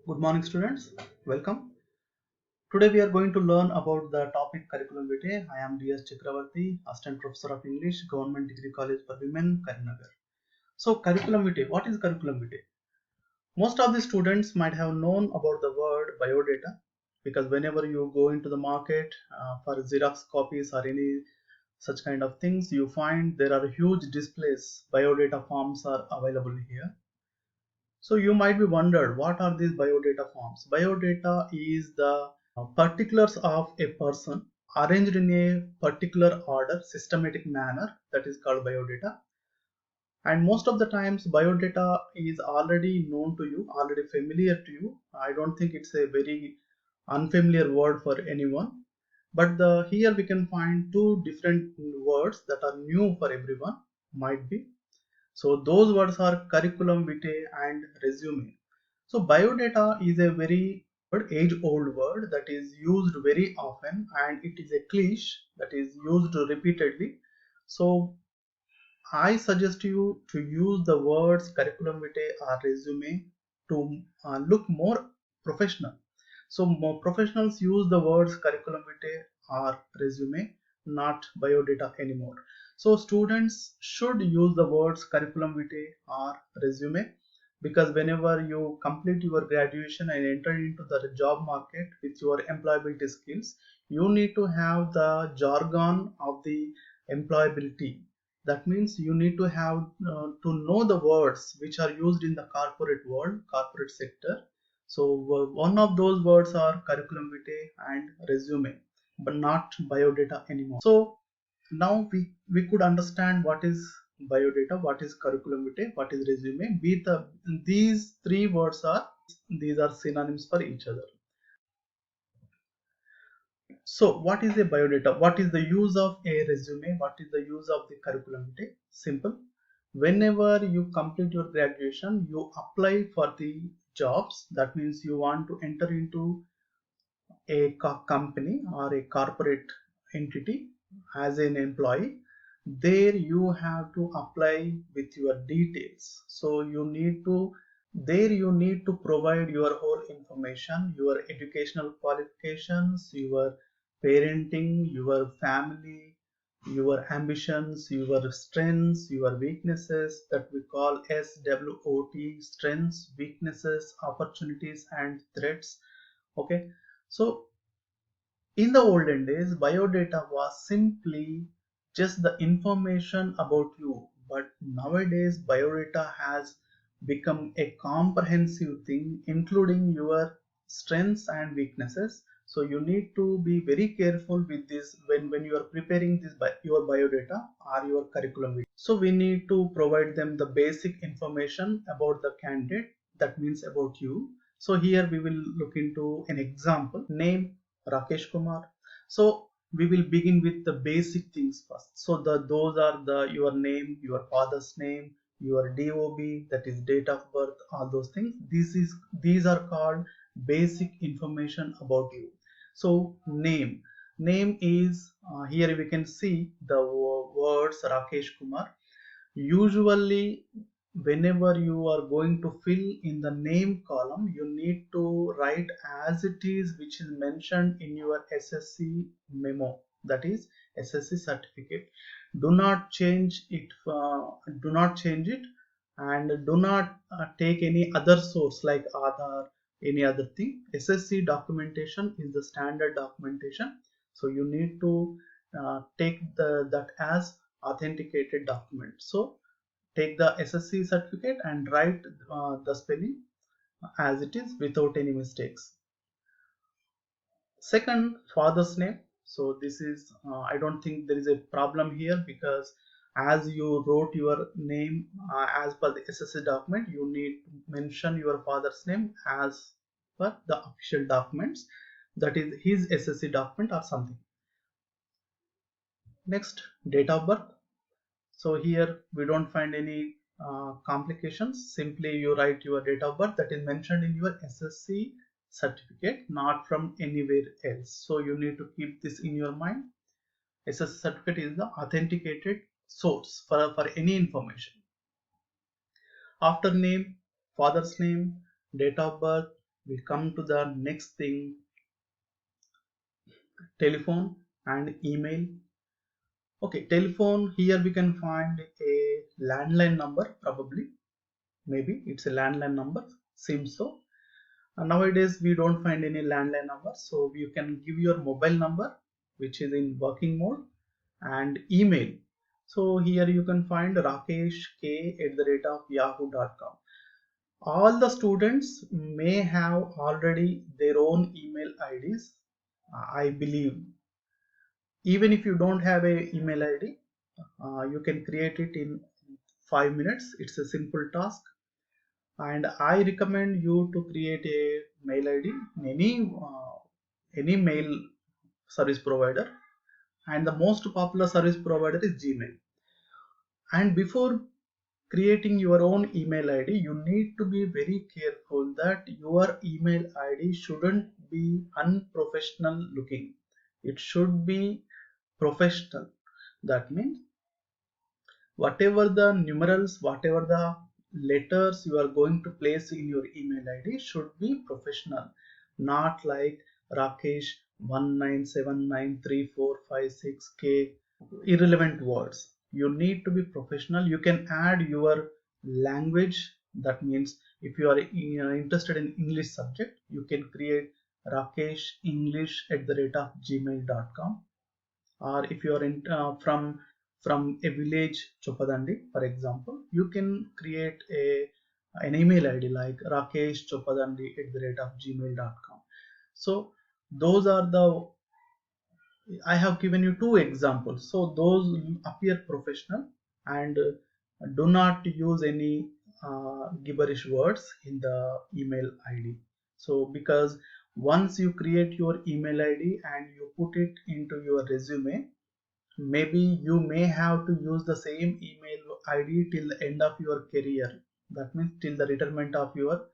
Good morning, students. Welcome. Today we are going to learn about the topic curriculum vitae. I am D.S. Chakravarti, Assistant Professor of English, Government Degree College for Women, Karimnagar. So, curriculum vitae. What is curriculum vitae? Most of the students might have known about the word biodata because whenever you go into the market for Xerox copies or any such kind of things, you find there are huge displays. Biodata forms are available here. So you might be wondered, what are these biodata forms? Biodata is the particulars of a person arranged in a particular order, systematic manner, that is called biodata. And most of the times biodata is already known to you, already familiar to you. I don't think it's a very unfamiliar word for anyone. But here we can find two different words that are new for everyone, might be. So those words are curriculum vitae and resume. So biodata is a very age-old word that is used very often, and it is a cliche that is used repeatedly. So I suggest you to use the words curriculum vitae or resume to look more professional. So more professionals use the words curriculum vitae or resume, not biodata anymore. So students should use the words curriculum vitae or resume because whenever you complete your graduation and enter into the job market with your employability skills, you need to have the jargon of the employability. That means you need to have to know the words which are used in the corporate world, corporate sector. So one of those words are curriculum vitae and resume, but not biodata anymore. So now we could understand what is biodata, what is curriculum vitae, what is resume. These three words are synonyms for each other. So what is a biodata? What is the use of a resume? What is the use of the curriculum vitae? Simple. Whenever you complete your graduation, you apply for the jobs. That means you want to enter into a company or a corporate entity as an employee. There you have to apply with your details. So you need to provide your whole information, your educational qualifications, your parenting, your family, your ambitions, your strengths, your weaknesses, that we call SWOT: strengths, weaknesses, opportunities and threats. Okay, so in the olden days, biodata was simply just the information about you, but nowadays, biodata has become a comprehensive thing, including your strengths and weaknesses. So you need to be very careful with this when you are preparing your biodata or your curriculum. So we need to provide them the basic information about the candidate, that means about you. So here we will look into an example. Name Rakesh Kumar. So we will begin with the basic things first. So those are your name, your father's name, your DOB, that is date of birth, all those things. These are called basic information about you. So name is here we can see the words Rakesh Kumar. Usually whenever you are going to fill in the name column, you need to write as it is, which is mentioned in your SSC memo, that is SSC certificate. Do not change it, and do not take any other source like Aadhaar, any other thing. SSC documentation is the standard documentation, so you need to take that as authenticated document. So take the SSC certificate and write the spelling as it is without any mistakes. Second, father's name. So this is I don't think there is a problem here because as you wrote your name as per the SSC document, you need to mention your father's name as per the official documents, that is his SSC document or something. Next, date of birth. So here we don't find any complications. Simply you write your date of birth that is mentioned in your SSC certificate, not from anywhere else. So you need to keep this in your mind. SSC certificate is the authenticated source for any information. After name, father's name, date of birth, We come to the next thing, telephone and email. Okay, telephone, here we can find a landline number, probably, maybe it's a landline number, seems so. Nowadays we don't find any landline number, so you can give your mobile number which is in working mode, and email. So here you can find rakeshk@yahoo.com. All the students may have already their own email IDs, I believe. Even if you don't have a email ID, you can create it in 5 minutes. It's a simple task, and I recommend you to create a mail ID in any mail service provider, and the most popular service provider is Gmail. And before creating your own email ID, you need to be very careful that your email ID shouldn't be unprofessional looking. It should be professional. That means whatever the numerals, whatever the letters you are going to place in your email ID should be professional, not like Rakesh 1979345 6K, irrelevant words. You need to be professional. You can add your language. That means if you are interested in English subject, you can create rakeshenglish@gmail.com. Or if you are from a village Chopadandi, for example, you can create an email ID like rakeshchopadandi@gmail.com. So those are the, I have given you two examples. So those appear professional, and do not use any gibberish words in the email ID. So because once you create your email ID and you put it into your resume, maybe you may have to use the same email ID till the end of your career. That means till the retirement of your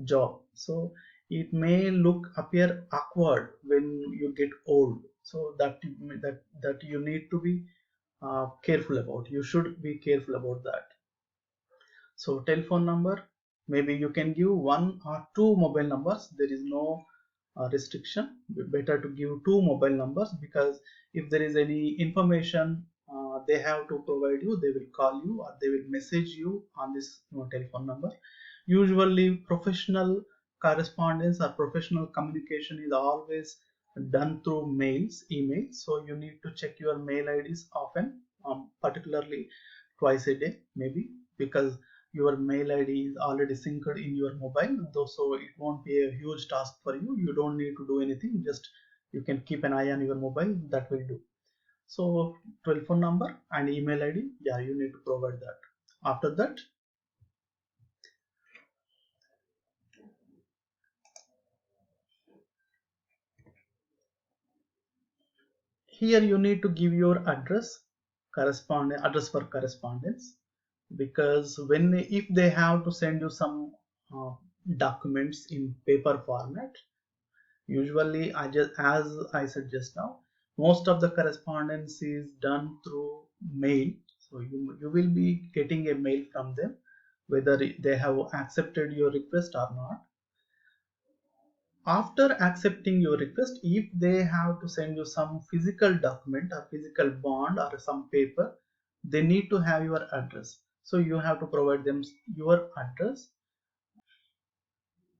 job. So it may appear awkward when you get old. So that you need to be careful about. You should be careful about that. So telephone number, maybe you can give one or two mobile numbers. There is no restriction. Better to give two mobile numbers, because if there is any information they have to provide you, they will call you or they will message you on this telephone number. Usually professional correspondence or professional communication is always done through emails. So you need to check your mail IDs often, particularly twice a day, maybe, because your mail ID is already synced in your mobile, though, so it won't be a huge task for you. You don't need to do anything, just you can keep an eye on your mobile, that will do. So telephone number and email ID, yeah, you need to provide that. After that, here you need to give your address for correspondence, because when if they have to send you some uh, documents in paper format, usually as I said just now, most of the correspondence is done through mail. So you will be getting a mail from them whether they have accepted your request or not. After accepting your request, if they have to send you some physical document or physical bond or some paper, they need to have your address. So you have to provide them your address.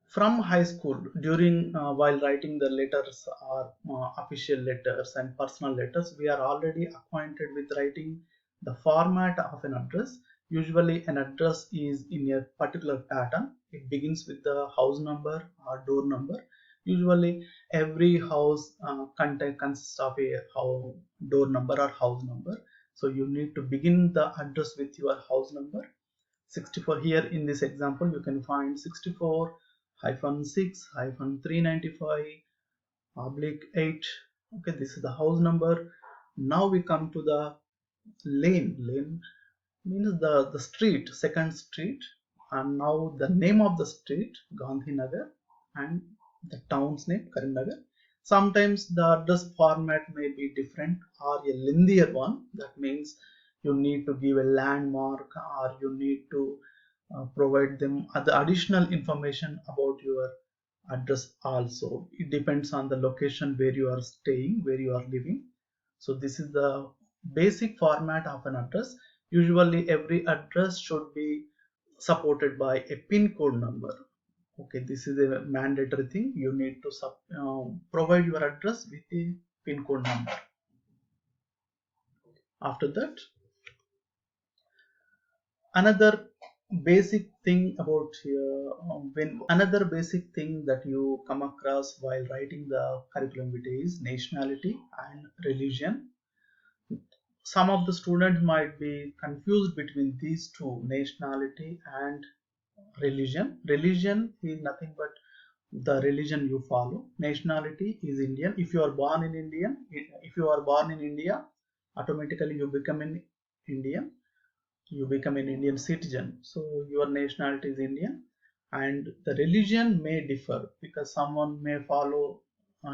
From high school, during while writing the letters or official letters and personal letters, we are already acquainted with writing the format of an address. Usually an address is in a particular pattern. It begins with the house number or door number. Usually every house consists of a door number or house number. So you need to begin the address with your house number. 64, here in this example you can find 64 6 395 oblique 8. Okay, this is the house number. Now we come to the lane means the street, second street, and now the name of the street, Gandhinagar, and the town's name, Karimnagar. Sometimes the address format may be different or a lengthier one. That means you need to give a landmark, or you need to provide them other additional information about your address also. It depends on the location where you are staying, where you are living. So this is the basic format of an address. Usually every address should be supported by a pin code number. Okay, this is a mandatory thing. You need to provide your address with a pin code number. After that, another basic thing about when another basic thing that you come across while writing the curriculum vitae is nationality and religion. Some of the students might be confused between these two, nationality and religion. Religion is nothing but the religion you follow. Nationality is Indian. If you are born in Indian, if you are born in India, automatically you become an Indian. You become an Indian citizen. So your nationality is Indian, and the religion may differ because someone may follow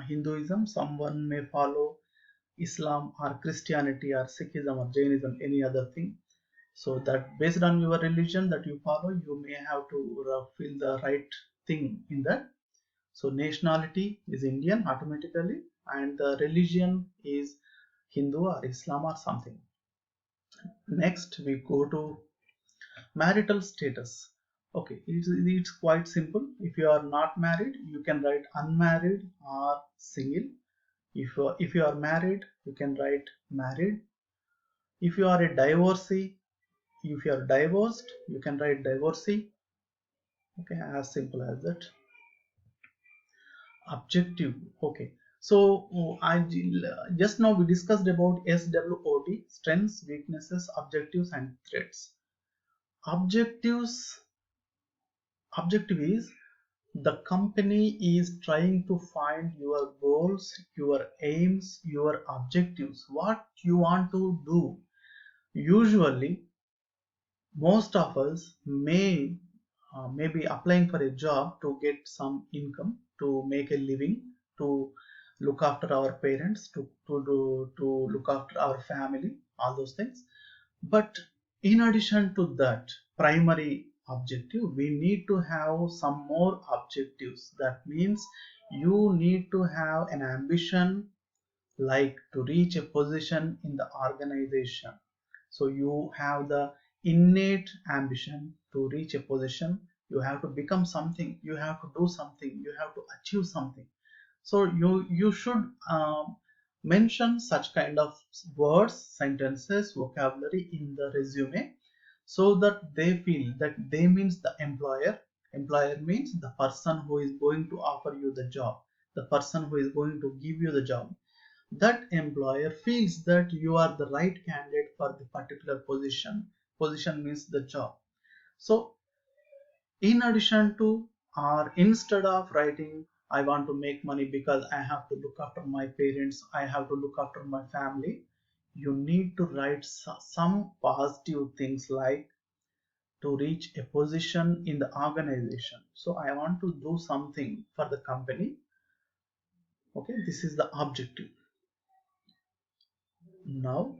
Hinduism, someone may follow Islam or Christianity or Sikhism or Jainism, any other thing. So that based on your religion that you follow, you may have to fill the right thing in that. So nationality is Indian automatically, and the religion is Hindu or Islam or something. Next, we go to marital status. Okay, it's quite simple. If you are not married, you can write unmarried or single. If you are married, you can write married. If you are a divorcee, if you are divorced, you can write divorcee. Okay, as simple as that. Objective. Okay, so I just now we discussed about SWOT, strengths, weaknesses, objectives, and threats. Objectives. Objective is the company is trying to find your goals, your aims, your objectives, what you want to do. Usually most of us may be applying for a job to get some income, to make a living, to look after our parents, to look after our family, all those things. But in addition to that primary objective, we need to have some more objectives. That means you need to have an ambition, like to reach a position in the organization. So you have the innate ambition to reach a position. You have to become something, you have to do something, you have to achieve something. So you should mention such kind of words, sentences, vocabulary in the resume, so that they feel that they means the employer means the person who is going to offer you the job, the person who is going to give you the job. That employer feels that you are the right candidate for the particular position means the job. So in addition to, or instead of writing I want to make money because I have to look after my parents, I have to look after my family, you need to write some positive things like to reach a position in the organization. So I want to do something for the company. Okay, this is the objective. Now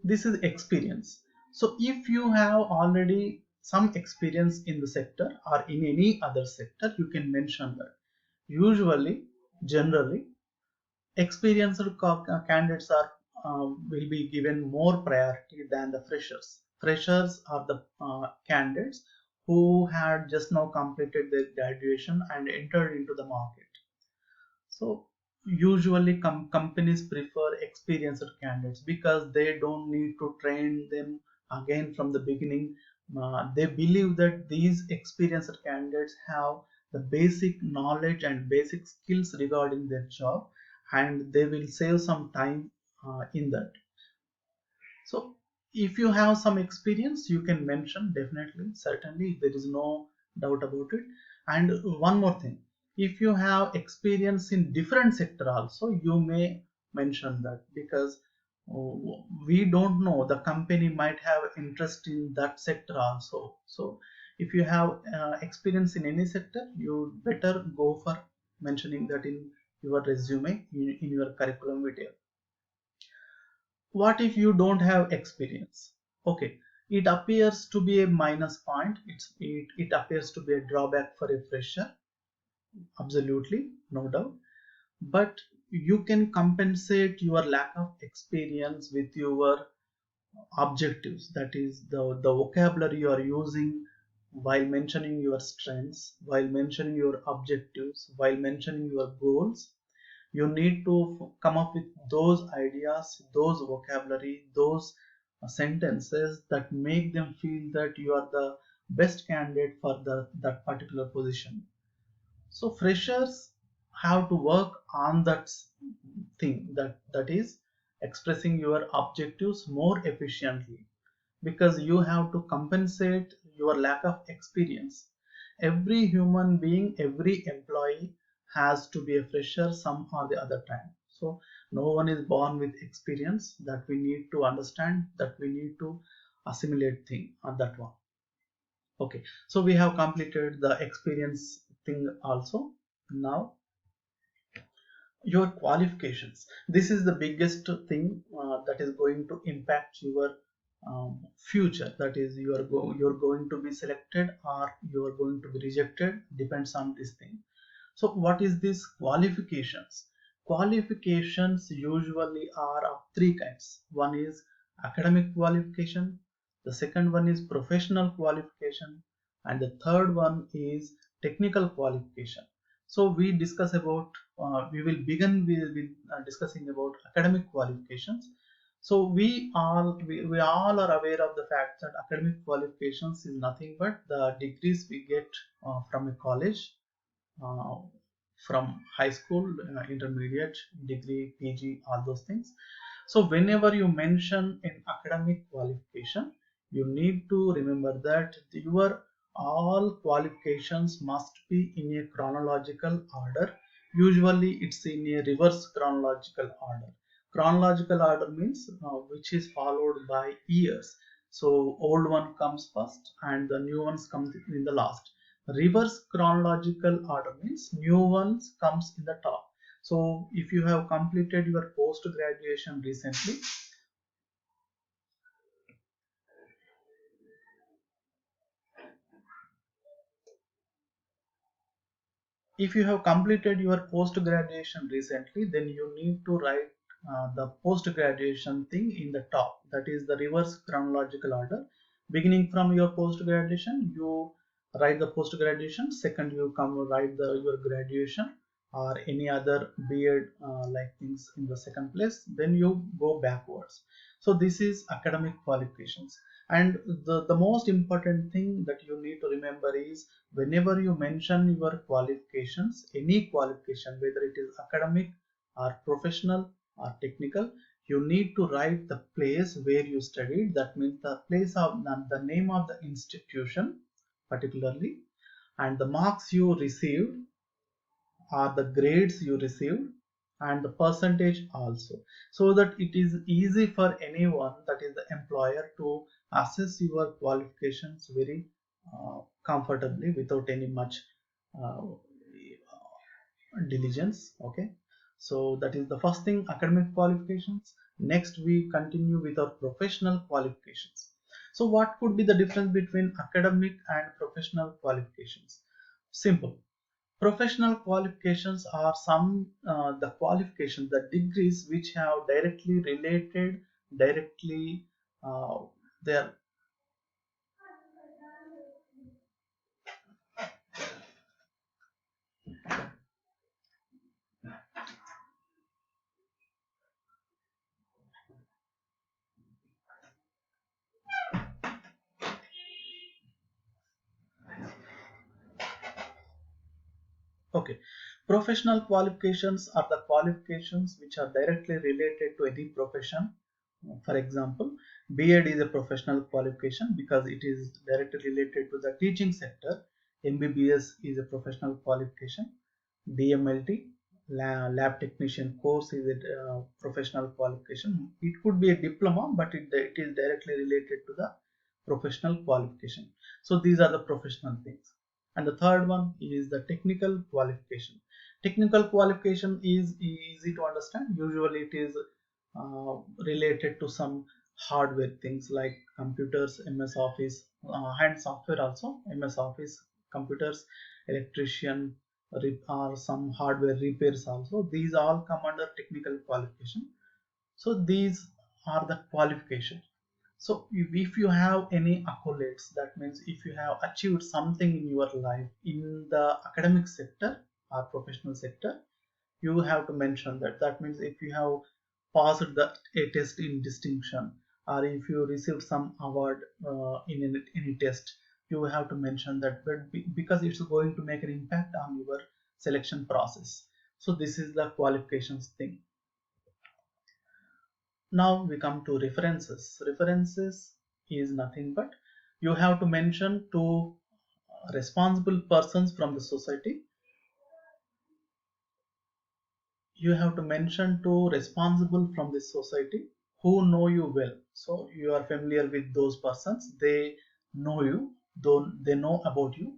this is experience. So if you have already some experience in the sector or in any other sector, you can mention that. Usually, generally, experienced candidates are will be given more priority than the freshers. Freshers are the candidates who had just now completed their graduation and entered into the market. So usually companies prefer experienced candidates because they don't need to train them again from the beginning. They believe that these experienced candidates have the basic knowledge and basic skills regarding their job, and they will save some time in that. So if you have some experience, you can mention, definitely, certainly, there is no doubt about it. And one more thing, if you have experience in different sector also, you may mention that, because we don't know, the company might have interest in that sector also. So if you have experience in any sector, you better go for mentioning that in your resume, in your curriculum vitae. What if you don't have experience? Okay, it appears to be a minus point. It appears to be a drawback for a fresher. absolutely, no doubt. But you can compensate your lack of experience with your objectives, that is the vocabulary you are using while mentioning your strengths, while mentioning your objectives, while mentioning your goals. You need to come up with those ideas, those vocabulary, those sentences that make them feel that you are the best candidate for that particular position. So freshers have to work on that thing, that is expressing your objectives more efficiently, because you have to compensate your lack of experience. Every human being, every employee has to be a fresher some or the other time. So no one is born with experience, that we need to understand, that we need to assimilate thing on that one. Okay, so we have completed the experience thing also. Now your qualifications, this is the biggest thing that is going to impact your future, that is you're going to be selected or you're going to be rejected, depends on this thing. So what is this qualifications? Qualifications usually are of three kinds. One is academic qualification, the second one is professional qualification, and the third one is technical qualification. So we will begin with discussing about academic qualifications. So we all are aware of the fact that academic qualifications is nothing but the degrees we get from a college, uh, from high school, intermediate, degree, PG, all those things. So whenever you mention an academic qualification, you need to remember that your all qualifications must be in a chronological order. Usually it's in a reverse chronological order. Chronological order means which is followed by years. So old one comes first and the new ones come in the last. Reverse chronological order means new ones comes in the top. So if you have completed your post graduation recently, if you have completed your post graduation recently, then you need to write the post graduation thing in the top, that is the reverse chronological order. Beginning from your post graduation, you write the post graduation, second you come write your graduation or any other beard like things in the second place, then you go backwards. So this is academic qualifications. And the most important thing that you need to remember is, whenever you mention your qualifications, any qualification, whether it is academic or professional or technical, you need to write the place where you studied. That means the place of the name of the institution particularly, and the marks you received or the grades you received, and the percentage also, so that it is easy for anyone, that is the employer, to assess your qualifications very comfortably without any much uh, diligence. Okay, so that is the first thing, academic qualifications. Next we continue with our professional qualifications. So what could be the difference between academic and professional qualifications? Simple. Professional qualifications are the qualifications, the degrees which have directly their. Okay, professional qualifications are the qualifications which are directly related to any profession. For example, B.Ed is a professional qualification because it is directly related to the teaching sector. MBBS is a professional qualification. DMLT, lab technician course, is a professional qualification. It could be a diploma, but it is directly related to the professional qualification. So these are the professional things. And the third one is the technical qualification. Technical qualification is easy to understand. Usually it is related to some hardware things like computers, MS Office, and software also, MS Office, computers, electrician, or some hardware repairs also. These all come under technical qualification. So these are the qualifications. So if you have any accolades, that means if you have achieved something in your life in the academic sector or professional sector, you have to mention that. That means if you have passed a test in distinction, or if you received some award in any test, you have to mention that, but because it's going to make an impact on your selection process. So this is the qualifications thing. Now we come to references. References is nothing but you have to mention to responsible persons from the society. You have to mention to responsible from the society who know you well. So you are familiar with those persons. They know you, though they know about you.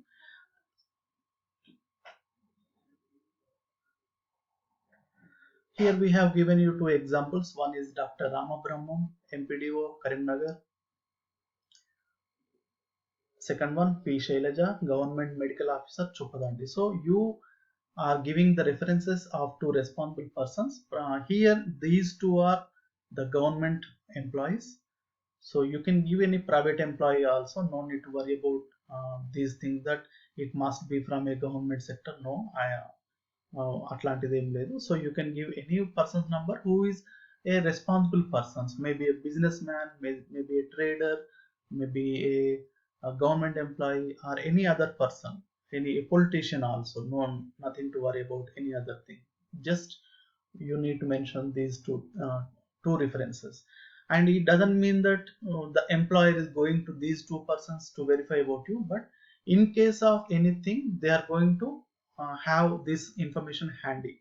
Here we have given you two examples. One is Dr. Ramabrahmam, MPDO, Karimnagar. Second one, P. Shailaja, Government Medical Officer, Choppadandi. So you are giving the references of two responsible persons. Here, these two are the government employees. So you can give any private employee also. No need to worry about these things that it must be from a government sector. No, అట్లాంటిది ఏం లేదు. So you can give any person's number who is a responsible person, maybe a businessman, maybe a trader, maybe a government employee, or any other person, any a politician also. No, nothing to worry about any other thing. Just you need to mention these two references. And it doesn't mean that the employer is going to these two persons to verify about you, but in case of anything they are going to have this information handy.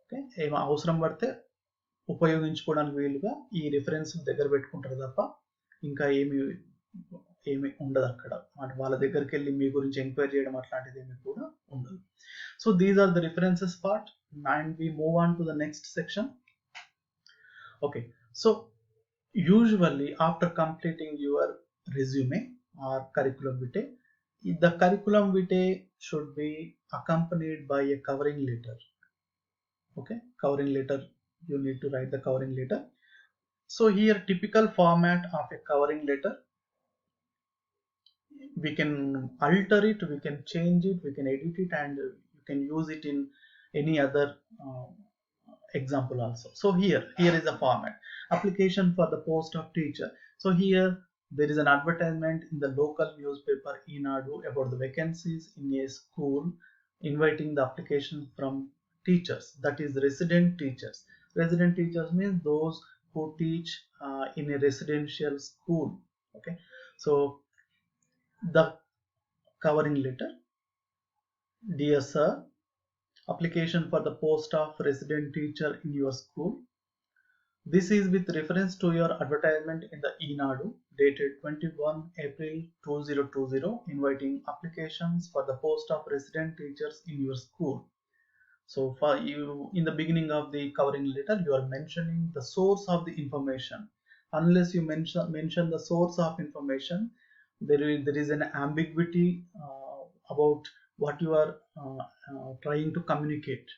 Okay, ఏమో అవసరం పడితే ఉపయోగించుకోవడానికి వీలుగా ఈ reference దగ్గర పెట్టుకుంటారు తప్ప ఇంకా ఏమి ఏమి ఉండదు అక్కడ. వాళ్ళ దగ్గరికి వెళ్ళి మీ గురించి ఎంక్వైరీ చేయడం అట్లాంటిది ఏమి కూడా ఉండదు. So these are the references part, and we move on to the next section. Okay, so usually after completing your resume or curriculum vitae, the curriculum vitae should be accompanied by a covering letter. Okay, covering letter, you need to write the covering letter. So here typical format of a covering letter, we can alter it, we can change it, we can edit it, and you can use it in any other example also. So here is a format. Application for the post of teacher. So here there is an advertisement in the local newspaper Enadu about the vacancies in a school, inviting the application from teachers, that is resident teachers. Resident teachers means those who teach in a residential school. Okay, so the covering letter: dear sir, application for the post of resident teacher in your school. This is with reference to your advertisement in the Enadu dated 21 April 2020, inviting applications for the post of resident teachers in your school. So for you, in the beginning of the covering letter, you are mentioning the source of the information. Unless you mention the source of information, there is an ambiguity about what you are trying to communicate.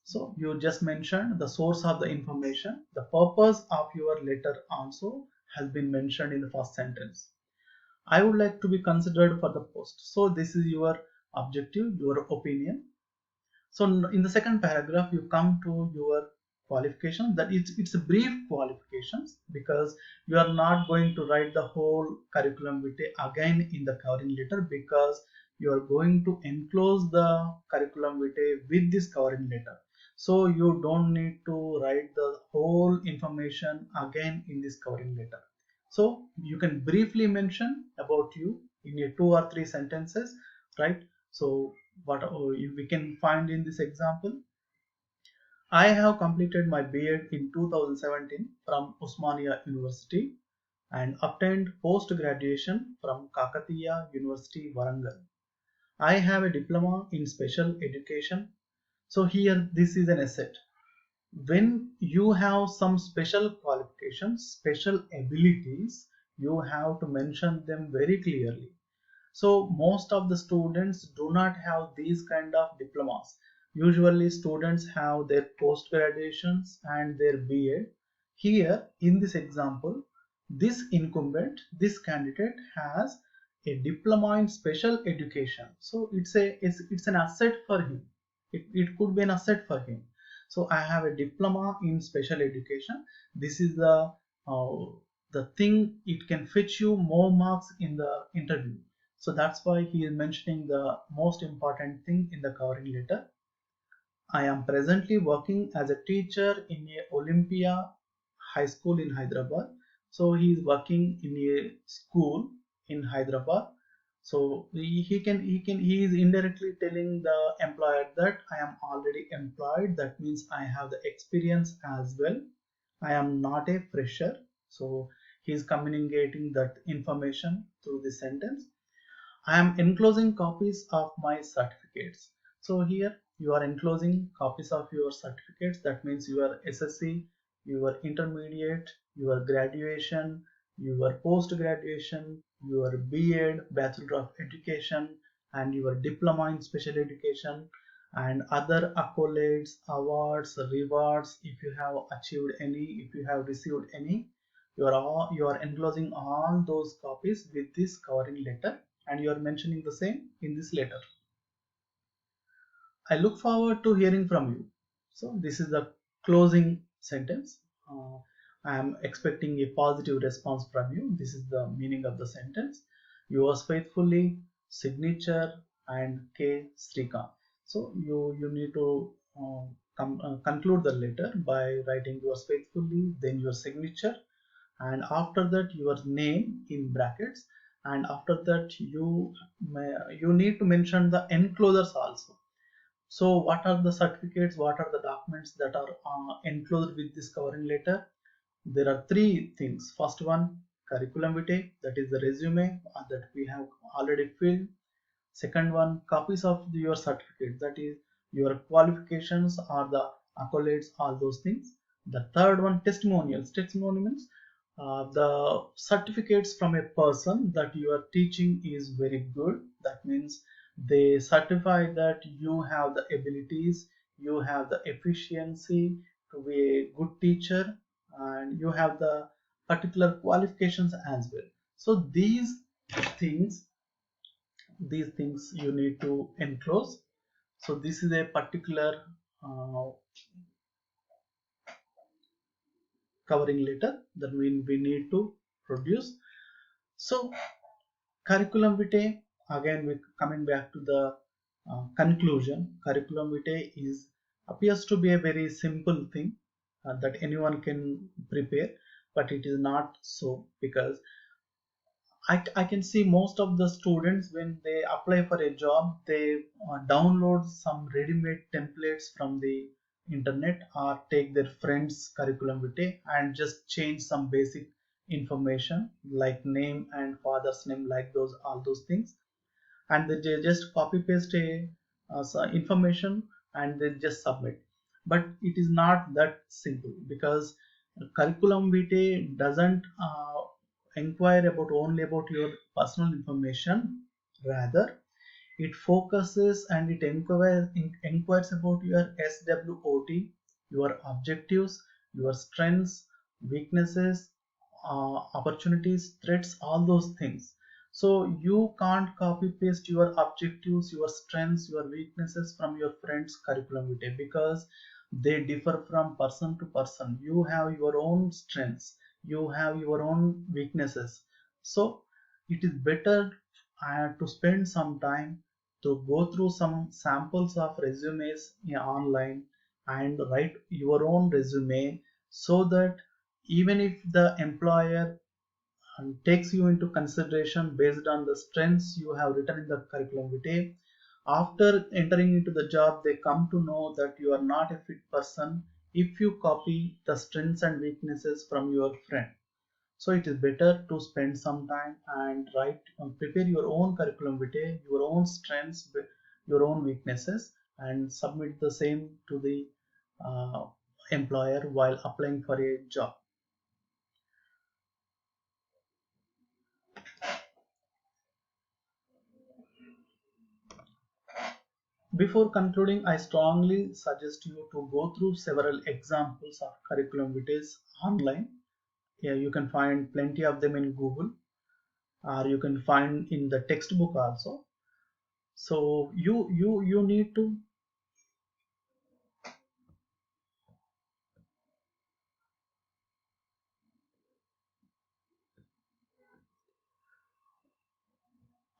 So you just mentioned the source of the information. The purpose of your letter also has been mentioned in the first sentence. I would like to be considered for the post. So this is your objective, your opinion. So in the second paragraph, you come to your qualification. That it's a brief qualifications, because you are not going to write the whole curriculum vitae again in the covering letter, because you are going to enclose the curriculum vitae with this covering letter. So you don't need to write the whole information again in this covering letter. So you can briefly mention about you in a 2 or 3 sentences, right? So what we can find in this example: I have completed my B.Ed in 2017 from Osmania University and obtained post-graduation from Kakatiya University, Warangal. I have a diploma in special education. So here this is an asset. When you have some special qualifications, special abilities, you have to mention them very clearly. So most of the students do not have these kind of diplomas. Usually students have their post graduations and their BEd. Here in this example, this incumbent, this candidate has a diploma in special education. So it's an asset for him. It could be an asset for him. So I have a diploma in special education. This is uh, the thing, it can fetch you more marks in the interview. So that's why he is mentioning the most important thing in the covering letter. I am presently working as a teacher in a Olympia High School in Hyderabad. So he is working in a school in Hyderabad. So he is indirectly telling the employer that I am already employed. That means I have the experience as well. I am not a fresher. So he is communicating that information through this sentence. I am enclosing copies of my certificates. So here you are enclosing copies of your certificates. That means your SSC, your intermediate, your graduation, your post graduation, your BEd, Bachelor of Education, and your diploma in special education, and other accolades, awards, rewards. If you have achieved any, if you have received any, you are enclosing all those copies with this covering letter, and you are mentioning the same in this letter. I look forward to hearing from you. So this is the closing sentence. Uh, I am expecting a positive response from you. This is the meaning of the sentence. Yours faithfully, signature, and K. Srikant. So you need to conclude the letter by writing yours faithfully, then your signature, and after that your name in brackets, and after that you need to mention the enclosures also. So what are the certificates, what are the documents that are enclosed with this covering letter? There are three things. First one, curriculum vitae, that is the resume that we have already filled. Second one, copies of your certificate, that is your qualifications or the accolades, all those things. The third one, testimonials. Testimonials, the certificates from a person that you are teaching is very good. That means they certify that you have the abilities, you have the efficiency to be a good teacher, and you have the particular qualifications as well. So things things you need to enclose. So this is a particular uh, covering letter that we need to produce. So curriculum vitae, again we coming back to the conclusion. Curriculum vitae is appears to be a very simple thing that anyone can prepare, but it is not so, because I can see most of the students when they apply for a job, they download some ready-made templates from the internet or take their friend's curriculum vitae and just change some basic information like name and father's name, like those all those things, and they just copy paste a information and they just submit. But it is not that simple, because curriculum vitae doesn't inquire about only about your personal information. Rather, it focuses and it inquires about your SWOT, your objectives, your strengths, weaknesses, opportunities, threats, all those things. So you can't copy paste your objectives, your strengths, your weaknesses from your friend's curriculum vitae, because they differ from person to person. You have your own strengths, you have your own weaknesses. So it is better to spend some time to go through some samples of resumes online and write your own resume, so that even if the employer takes you into consideration based on the strengths you have written in the curriculum vitae, after entering into the job they come to know that you are not a fit person if you copy the strengths and weaknesses from your friend. So it is better to spend some time and write prepare your own curriculum vitae, your own strengths, your own weaknesses, and submit the same to the uh, employer while applying for a job. Before concluding, I strongly suggest you to go through several examples of curriculum vitae online. Yeah, you can find plenty of them in Google, or you can find in the textbook also. So you need to,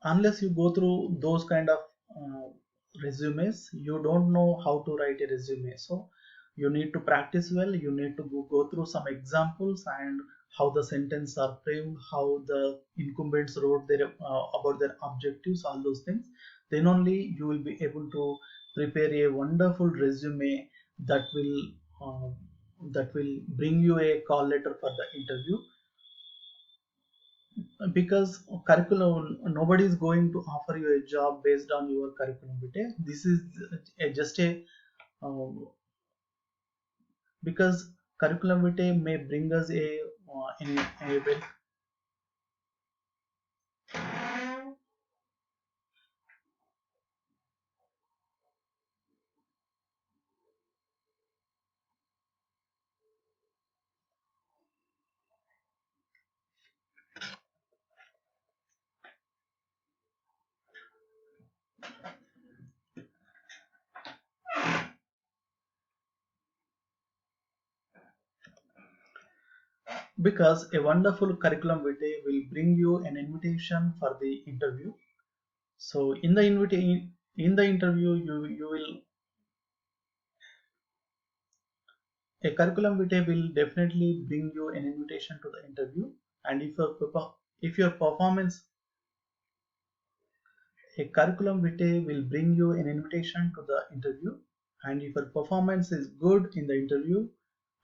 unless you go through those kind of uh, resumes, you don't know how to write a resume. So you need to practice well, you need to go through some examples and how the sentence are framed, how the incumbents wrote their about their objectives, all those things. Then only you will be able to prepare a wonderful resume that will uh, bring you a call letter for the interview. Because curriculum, nobody is going to offer you a job based on your curriculum vitae. This is just a uh, because curriculum vitae may bring us in a very, because a wonderful curriculum vitae will bring you an invitation for the interview. So in the interview, you will, a curriculum vitae will definitely bring you an invitation to the interview. And if your performance, a curriculum vitae will bring you an invitation to the interview, and if your performance is good in the interview,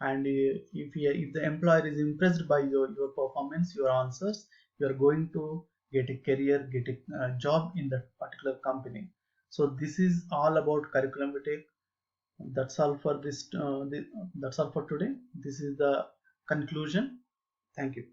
and if the employer is impressed by your performance, your answers, you are going to get a career, get a job in that particular company. So this is all about curriculum vitae. That's all for this. That's all for today. This is the conclusion. Thank you.